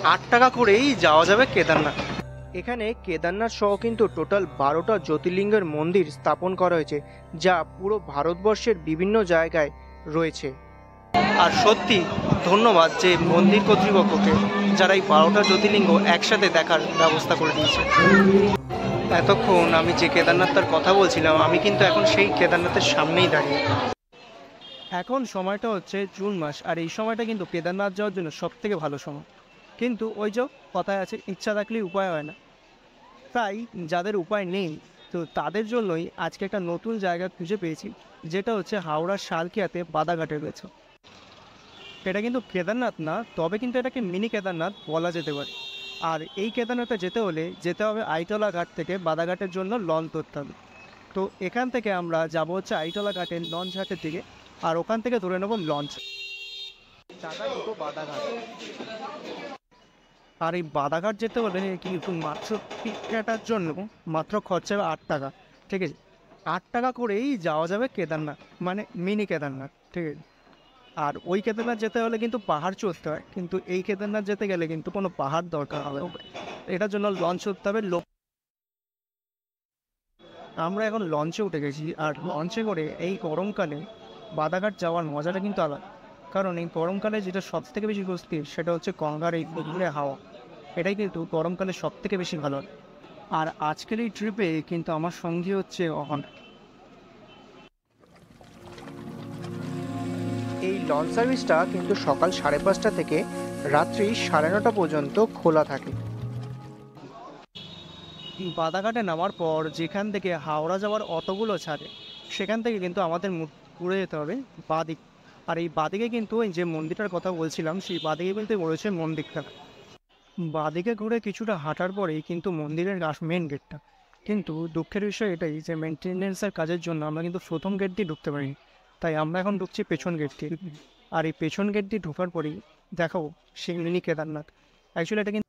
8 টাকা করেই যাওয়া যাবে কেদারনাথ। এখানে কেদারনাথ সহ কিন্তু টোটাল 12টা জ্যোতির্লিঙ্গের মন্দির স্থাপন করা হয়েছে, যা পুরো ভারতবর্ষের বিভিন্ন জায়গায় রয়েছে। আর সত্যি ধন্যবাদ যে মন্দির কর্তৃপক্ষকে, যারা এই 12টা জ্যোতির্লিঙ্গ একসাথে দেখার ব্যবস্থা করে দিয়েছে। এতক্ষণ আমি যে কেদারনাথটার কথা বলছিলাম, আমি কিন্তু এখন সেই কেদারনাথের সামনেই দাঁড়িয়ে। এখন সময়টা হচ্ছে জুন মাস, আর এই সময়টা কিন্তু কেদারনাথ যাওয়ার জন্য সব থেকে ভালো সময়। কিন্তু ওই যে কথায় আছে, ইচ্ছা থাকলেই উপায় হয় না। তাই যাদের উপায় নেই, তো তাদের জন্যই আজকে একটা নতুন জায়গা খুঁজে পেয়েছি, যেটা হচ্ছে হাওড়ার শালকিয়াতে বাদাঘাটে রয়েছে। এটা কিন্তু কেদারনাথ না, তবে কিন্তু এটাকে মিনি কেদারনাথ বলা যেতে পারে। আর এই কেদারনাথে যেতে হবে আইটলা ঘাট থেকে বাদাঘাটের জন্য লঞ্চ ধরতে হবে। তো এখান থেকে আমরা যাব হচ্ছে আইটলা ঘাটের লঞ্চ ঘাটের দিকে, আর ওখান থেকে ধরে নেব লঞ্চ। টাকা দুটো বাদাঘাট। আর এই বাদাঘাট যেতে হলে কিন্তু মাত্র টিকিটার জন্য মাত্র খরচা হবে 8 টাকা। ঠিক আছে, 8 টাকা করেই যাওয়া যাবে কেদারনাথ, মানে মিনি কেদারনাথ। ঠিক আছে, আর ওই কেদারনাথ যেতে হলে কিন্তু পাহাড় চড়তে হয়, কিন্তু এই কেদারনাথ যেতে গেলে কিন্তু কোনো পাহাড় দরকার হবে না। এটার জন্য লঞ্চ চড়তে হবে। আমরা এখন লঞ্চে উঠে গেছি, আর লঞ্চে করে এই গরমকালে বাদাঘাট যাওয়ার মজাটা কিন্তু আলাদা। কারণ এই গরমকালে যেটা সব থেকে বেশি স্বস্তির, সেটা হচ্ছে গঙ্গার এই পুকুরে হাওয়া। এটাই কিন্তু গরমকালে সব থেকে বেশি ভালো লাগে। আর আজকের এই ট্রিপে কিন্তু আমার সঙ্গী হচ্ছে অহন। এই লঞ্চ সার্ভিসটা কিন্তু সকাল 5:30 থেকে রাত্রি 9:30 পর্যন্ত খোলা থাকে। বাদাঘাটে নামার পর যেখান থেকে হাওড়া যাওয়ার অটোগুলো ছাড়ে, সেখান থেকে কিন্তু আমাদের ঘুরে যেতে হবে বাদিক। আর এই বাদিকে কিন্তু এই যে মন্দিরটার কথা বলছিলাম, সেই বাদিকে কিন্তু রয়েছে মন্দিরটা। বাদিকে ঘুরে কিছুটা হাঁটার পরেই কিন্তু মন্দিরের মেন গেটটা। কিন্তু দুঃখের বিষয় এটাই যে মেনটেনেন্সের কাজের জন্য আমরা কিন্তু প্রথম গেট দিয়ে ঢুকতে পারিনি। তাই আমরা এখন ঢুকছি পেছন গেট দিয়ে। আর এই পেছন গেট দিয়ে ঢোকার পরেই দেখাবো সেই মিনি কেদারনাথ। অ্যাকচুয়ালি এটা কিন্তু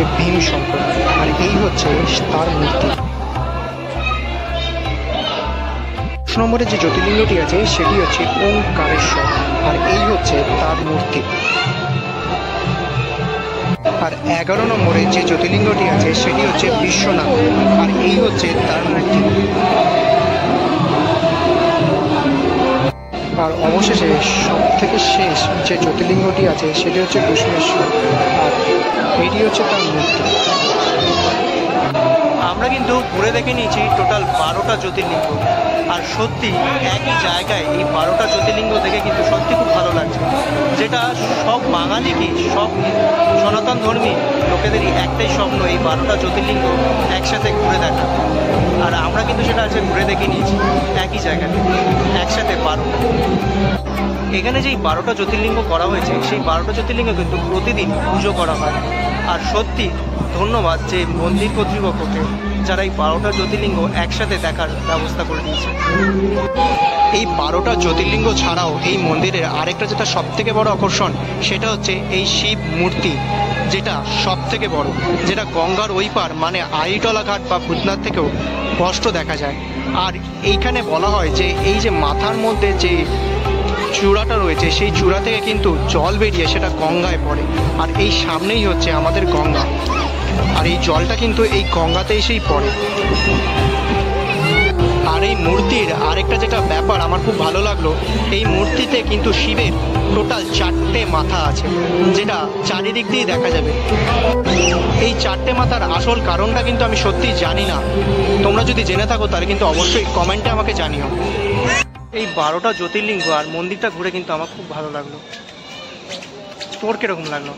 হচ্ছে ভীম শঙ্কর, আর এই হচ্ছে তার মূর্তি। 10 নম্বরে যে জ্যোতির্লিঙ্গটি আছে সেটি হচ্ছে ওঙ্কারেশ্বর, আর এই হচ্ছে তার মূর্তি। আর 11 নম্বরে যে জ্যোতির্লিঙ্গটি আছে সেটি হচ্ছে বিশ্বনাথ, আর এই হচ্ছে তার মূর্তি। আর অবশেষে সব থেকে শেষ যে জ্যোতির্লিঙ্গটি আছে সেটি হচ্ছে ঘুষ্মেশ্বর, আর এটি হচ্ছে তার মূর্তি। আমরা কিন্তু ঘুরে দেখে নিয়েছি টোটাল 12টা জ্যোতির্লিঙ্গ, আর সত্যি একই জায়গায় এই 12টা জ্যোতির্লিঙ্গ দেখে কিন্তু সত্যি খুব ভালো লাগছে, যেটা সব বাঙালিকে, সব সনাতন ধর্মী লোকেদেরই একটাই স্বপ্ন, এই 12টা জ্যোতির্লিঙ্গ একসাথে ঘুরে দেখা। আর আমরা কিন্তু সেটা আজকে ঘুরে দেখে নিয়েছি একই জায়গাতে একসাথে 12টা। এখানে যেই 12টা জ্যোতির্লিঙ্গ করা হয়েছে সেই 12টা জ্যোতির্লিঙ্গ কিন্তু প্রতিদিন পুজো করা হয়। আর সত্যি ধন্যবাদ যে মন্দির কর্তৃপক্ষকে, যারা এই 12টা জ্যোতির্লিঙ্গ একসাথে দেখার ব্যবস্থা করে দিয়েছে। এই 12টা জ্যোতির্লিঙ্গ ছাড়াও এই মন্দিরের আরেকটা যেটা সব থেকে বড় আকর্ষণ সেটা হচ্ছে এই শিব মূর্তি, যেটা সব থেকে বড়, যেটা গঙ্গার ওই পার মানে আইটলা ঘাট বা ভূতনাথ থেকেও স্পষ্ট দেখা যায়। আর এইখানে বলা হয় যে এই যে মাথার মধ্যে যে চূড়াটা রয়েছে সেই চূড়া থেকে কিন্তু জল বেরিয়ে সেটা গঙ্গায় পড়ে, আর এই সামনেই হচ্ছে আমাদের গঙ্গা, আর এই জলটা কিন্তু এই গঙ্গাতে এসেই পড়ে। আর এই মূর্তির আরেকটা যেটা ব্যাপার আমার খুব ভালো লাগলো, এই মূর্তিতে কিন্তু শিবের টোটাল 4টে মাথা আছে, যেটা চারিদিক দিয়ে দেখা যাবে। এই 4টে মাথার আসল কারণটা কিন্তু আমি সত্যিই জানি না, তোমরা যদি জেনে থাকো তাহলে কিন্তু অবশ্যই কমেন্টে আমাকে জানিও। এই 12টা জ্যোতির্লিঙ্গ আর মন্দিরটা ঘুরে কিন্তু আমার খুব ভালো লাগলো। তোর কিরকম লাগলো?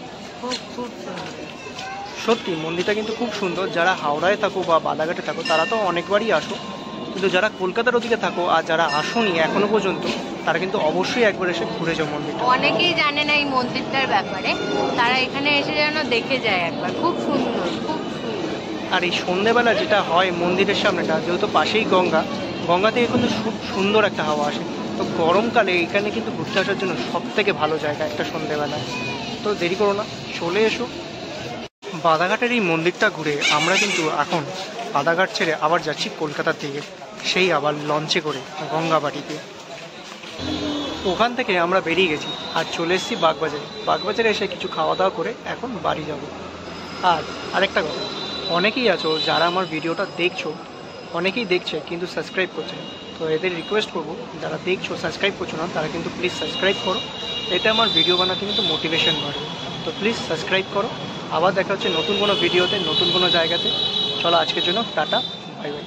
খুব সত্যি মন্দিরটা কিন্তু খুব সুন্দর। যারা হাওড়ায় থাকো বা বাদাঘাটে থাকো তারা তো অনেকবারই আসো, কিন্তু যারা কলকাতার ওদিকে থাকো আর যারা আসোনি এখনো পর্যন্ত তারা কিন্তু অবশ্যই একবার এসে ঘুরে যাও মন্দিরটা। অনেকেই জানে না এই মন্দিরটার ব্যাপারে, তারা এখানে এসে যেন দেখে যায় একবার। খুব সুন্দর, খুব সুন্দর। আর এই সন্ধেবেলা যেটা হয় মন্দিরের সামনেটা, যেহেতু পাশেই গঙ্গা, গঙ্গা থেকে কিন্তু খুব সুন্দর একটা হাওয়া আসে। তো গরমকালে এখানে কিন্তু ঘুরতে আসার জন্য সব থেকে ভালো জায়গা একটা সন্ধেবেলায়। তো দেরি করো না, চলে এসো। বাদাঘাটের এই মন্দিরটা ঘুরে আমরা কিন্তু এখন বাদাঘাট ছেড়ে আবার যাচ্ছি কলকাতার দিকে, সেই আবার লঞ্চে করে গঙ্গাবাড়িতে। ওখান থেকে আমরা বেরিয়ে গেছি আর চলে এসেছি বাগবাজারে। বাগবাজারে এসে কিছু খাওয়া দাওয়া করে এখন বাড়ি যাব। আর আরেকটা কথা, অনেকেই আছো যারা আমার ভিডিওটা দেখছো, অনেকেই দেখছে কিন্তু সাবস্ক্রাইব করছে না। তো এদের রিকোয়েস্ট করবো, যারা দেখছো সাবস্ক্রাইব করছো না তারা কিন্তু প্লিজ সাবস্ক্রাইব করো, এতে আমার ভিডিও বানাতে কিন্তু মোটিভেশন বাড়বে। তো প্লিজ সাবস্ক্রাইব করো। আবার দেখা হচ্ছে নতুন কোনো ভিডিওতে, নতুন কোনো জায়গাতে। চলো আজকের জন্য টাটা, বাই বাই।